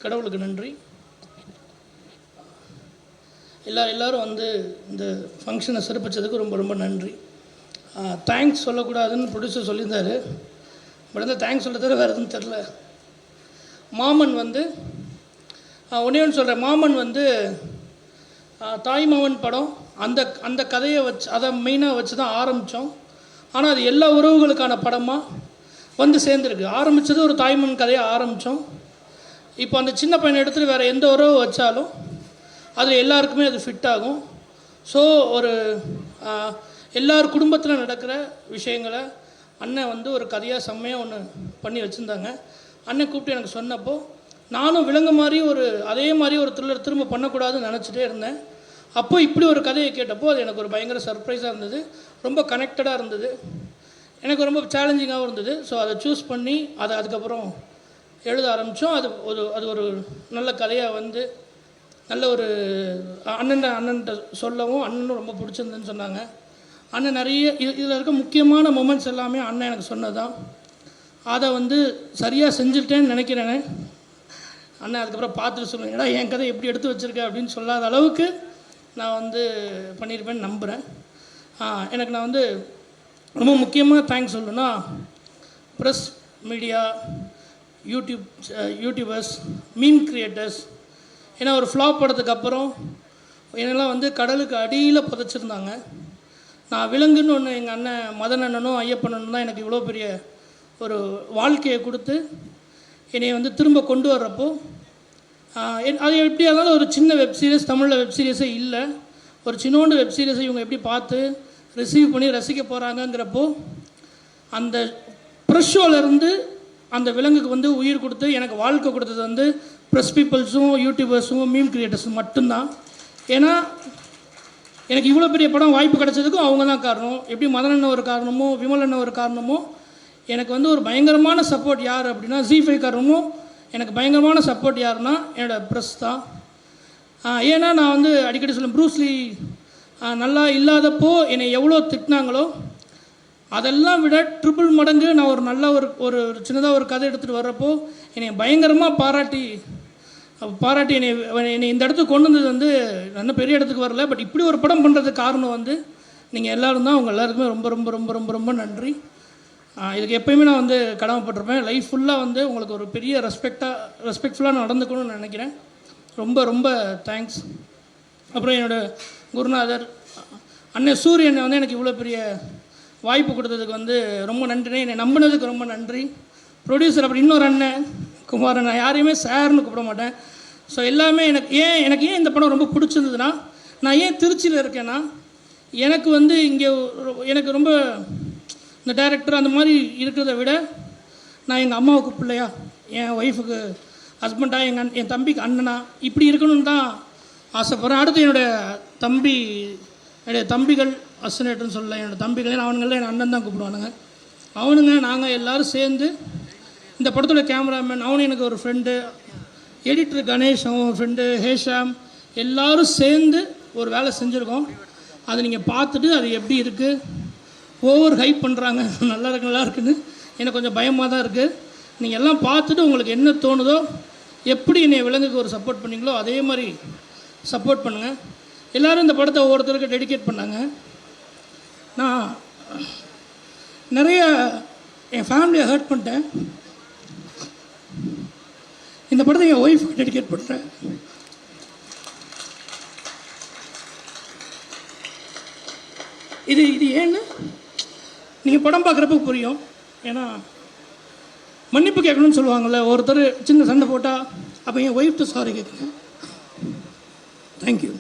கடவுளுக்கு நன்றி. எல்லோரும் வந்து இந்த ஃபங்க்ஷனை சிறப்பித்ததுக்கு ரொம்ப ரொம்ப நன்றி. தேங்க்ஸ் சொல்லக்கூடாதுன்னு ப்ரொடியூசர் சொல்லியிருந்தார். பட் வந்து தேங்க்ஸ் சொல்ல தவிர வேறு எதுவும் தெரில. மாமன் வந்து ஒன்றே ஒன்று சொல்கிறேன். மாமன் வந்து தாய்மாமன் படம் அந்த கதையை வச்சு அதை மெயினாக வச்சு தான் ஆரம்பித்தோம். ஆனால் அது எல்லா உறவுகளுக்கான படமாக வந்து சேர்ந்துருக்கு. ஆரம்பித்தது ஒரு தாய்மாமன் கதையை ஆரம்பித்தோம். இப்போ அந்த சின்ன பையனை எடுத்துகிட்டு வேறு எந்த உறவு வச்சாலும் அது எல்லாருக்குமே அது ஃபிட் ஆகும். ஸோ ஒரு எல்லார் குடும்பத்தில் நடக்கிற விஷயங்களை அண்ணன் வந்து ஒரு கதையாக செம்மையாக ஒன்று பண்ணி வச்சுருந்தாங்க. அண்ணன் கூப்பிட்டு எனக்கு சொன்னப்போ நானும் விலங்கு மாதிரி அதே மாதிரி ஒரு த்ரில்லர் திரும்ப பண்ணக்கூடாதுன்னு நினச்சிட்டே இருந்தேன். அப்போது இப்படி ஒரு கதையை கேட்டப்போ அது எனக்கு ஒரு பயங்கர சர்ப்ரைஸாக இருந்தது. ரொம்ப கனெக்டடாக இருந்தது. எனக்கு ரொம்ப சேலஞ்சிங்காகவும் இருந்தது. ஸோ அதை சூஸ் பண்ணி அதுக்கப்புறம் எழுத ஆரம்பித்தோம். அது ஒரு நல்ல கதையாக வந்து நல்ல ஒரு அண்ணன்ட்ட சொல்லவும் அண்ணனும் ரொம்ப பிடிச்சிருந்துன்னு சொன்னாங்க. அண்ணன் நிறைய இதில் இருக்க முக்கியமான மொமெண்ட்ஸ் எல்லாமே அண்ணன் எனக்கு சொன்னதான். அதை வந்து சரியாக செஞ்சுட்டேன்னு நினைக்கிறேனே. அண்ணன் அதுக்கப்புறம் பார்த்துட்டு சொல்லுங்கள், ஏன்னா என் கதை எப்படி எடுத்து வச்சுருக்கேன் அப்படின்னு சொல்லாத அளவுக்கு நான் வந்து பண்ணியிருப்பேன்னு நம்புகிறேன். எனக்கு நான் வந்து ரொம்ப முக்கியமாக தேங்க்ஸ் சொல்லணுன்னா press media, YouTubers, meme creators. ஏன்னா ஒரு ஃப்ளாப் படத்துக்கு அப்புறம் என்னெல்லாம் வந்து கடலுக்கு அடியில் புதைச்சிருந்தாங்க. நான் விலங்குன்னு ஒன்று எங்கள் அண்ணன் மதன் அண்ணனும் ஐயப்பண்ணனும் தான் எனக்கு இவ்வளோ பெரிய ஒரு வாழ்க்கையை கொடுத்து என்னை வந்து திரும்ப கொண்டு வர்றப்போ அது எப்படி இருந்தாலும் ஒரு சின்ன வெப்சீரிஸ், தமிழில் வெப்சீரிஸே இல்லை, ஒரு சின்னோண்டு வெப்சீரிஸை இவங்க எப்படி பார்த்து ரிசீவ் பண்ணி ரசிக்க போகிறாங்கங்கிறப்போ அந்த ப்ரெஸ் ஷோலேருந்து அந்த விலங்குக்கு வந்து உயிர் கொடுத்து எனக்கு வாழ்க்கை கொடுத்தது வந்து ப்ரெஸ் பீப்புள்ஸும் யூடியூபர்ஸும் மீம் கிரியேட்டர்ஸும் மட்டும்தான். ஏன்னா எனக்கு இவ்வளோ பெரிய படம் வாய்ப்பு கிடச்சதுக்கும் அவங்க தான் காரணம். எப்படி மதன் அண்ணன் ஒரு காரணமோ விமல் அண்ணன் ஒரு காரணமோ எனக்கு வந்து ஒரு பயங்கரமான சப்போர்ட் யார் அப்படின்னா ஜி5 காரணமும் எனக்கு பயங்கரமான சப்போர்ட் யாருன்னா என்னோடய ப்ரெஸ் தான். ஏன்னா நான் வந்து அடிக்கடி சொல்லுவேன், ப்ரூஸ்லி நல்லா இல்லாதப்போ என்னை எவ்வளோ திட்டினாங்களோ அதெல்லாம் விட ட்ரிபிள் மடங்கு நான் ஒரு நல்ல ஒரு சின்னதாக ஒரு கதை எடுத்துகிட்டு வர்றப்போ என்னை பயங்கரமாக பாராட்டி என்னை இந்த இடத்துக்கு கொண்டு வந்தது வந்து நல்ல பெரிய இடத்துக்கு வரல. பட் இப்படி ஒரு படம் பண்ணுறதுக்கு காரணம் வந்து நீங்கள் எல்லோரும் தான். அவங்க எல்லாருக்குமே ரொம்ப ரொம்ப ரொம்ப ரொம்ப ரொம்ப நன்றி. இதுக்கு எப்போயுமே நான் வந்து கடமைப்பட்டிருப்பேன். லைஃப் ஃபுல்லாக வந்து உங்களுக்கு ஒரு பெரிய ரெஸ்பெக்ட்ஃபுல்லாக நான் நடந்துக்கணும்னு நினைக்கிறேன். ரொம்ப ரொம்ப தேங்க்ஸ். அப்புறம் என்னோடய குருநாதர் அண்ணன் சூரியனை வந்து எனக்கு இவ்வளோ பெரிய வாய்ப்பு கொடுத்ததுக்கு வந்து ரொம்ப நன்றி. என்னை நம்பினதுக்கு ரொம்ப நன்றி. ப்ரொடியூசர் அப்புறம் இன்னொரு அண்ணன் குமாரன், நான் யாரையுமே சார்னு கூப்பிட மாட்டேன். ஸோ எல்லாமே எனக்கு ஏன் இந்த படம் ரொம்ப பிடிச்சிருந்ததுன்னா, நான் ஏன் திருச்சியில் இருக்கேன்னா எனக்கு வந்து இங்கே எனக்கு ரொம்ப இந்த டைரக்டர் அந்த மாதிரி இருக்கிறத விட நான் எங்கள் அம்மாவுக்கு பிள்ளையா, என் ஒய்ஃபுக்கு ஹஸ்பண்டாக, என் தம்பிக்கு அண்ணனா இப்படி இருக்கணும்னு தான் ஆசைப்பட்றேன். அடுத்து என்னுடைய தம்பிகள் அசனேட்டர்னு சொல்லலை, என்னோடய தம்பிகளே அவனுங்கள என் அண்ணன் தான் கூப்பிடுவானுங்க. அவனுங்க நாங்கள் எல்லோரும் சேர்ந்து இந்த படத்தோட கேமராமேன் அவனு எனக்கு ஒரு ஃப்ரெண்டு, எடிட்டர் கணேஷ் அவன் ஒரு ஃப்ரெண்டு, ஹேஷாம், எல்லோரும் சேர்ந்து ஒரு வேலை செஞ்சுருக்கோம். அதை நீங்கள் பார்த்துட்டு அது எப்படி இருக்குது, ஓவர் ஹைப் பண்ணுறாங்க, நல்லா இருக்குன்னு எனக்கு கொஞ்சம் பயமாக தான் இருக்குது. நீங்கள் எல்லாம் பார்த்துட்டு உங்களுக்கு என்ன தோணுதோ, எப்படி என்னை விலங்குக்கு ஒரு சப்போர்ட் பண்ணிங்களோ அதே மாதிரி சப்போர்ட் பண்ணுங்கள். எல்லோரும் இந்த படத்தை ஒவ்வொருத்தருக்கு டெடிகேட் பண்ணாங்க. நான் நிறைய என் ஃபேமிலியை ஹர்ட் பண்ணிட்டேன். இந்த படத்தை என் ஒய்ஃபுக்கு டெடிகேட் பண்ணுறேன். இது ஏன்னு நீங்கள் படம் பார்க்குறப்ப புரியும். ஏன்னா மன்னிப்பு கேட்கணும்னு சொல்லுவாங்கள்ல, ஒருத்தர் சின்ன சண்டை போட்டால் அப்போ என் ஒய்ஃப்ட்டு சாரி கேட்குங்க. தேங்க்யூ.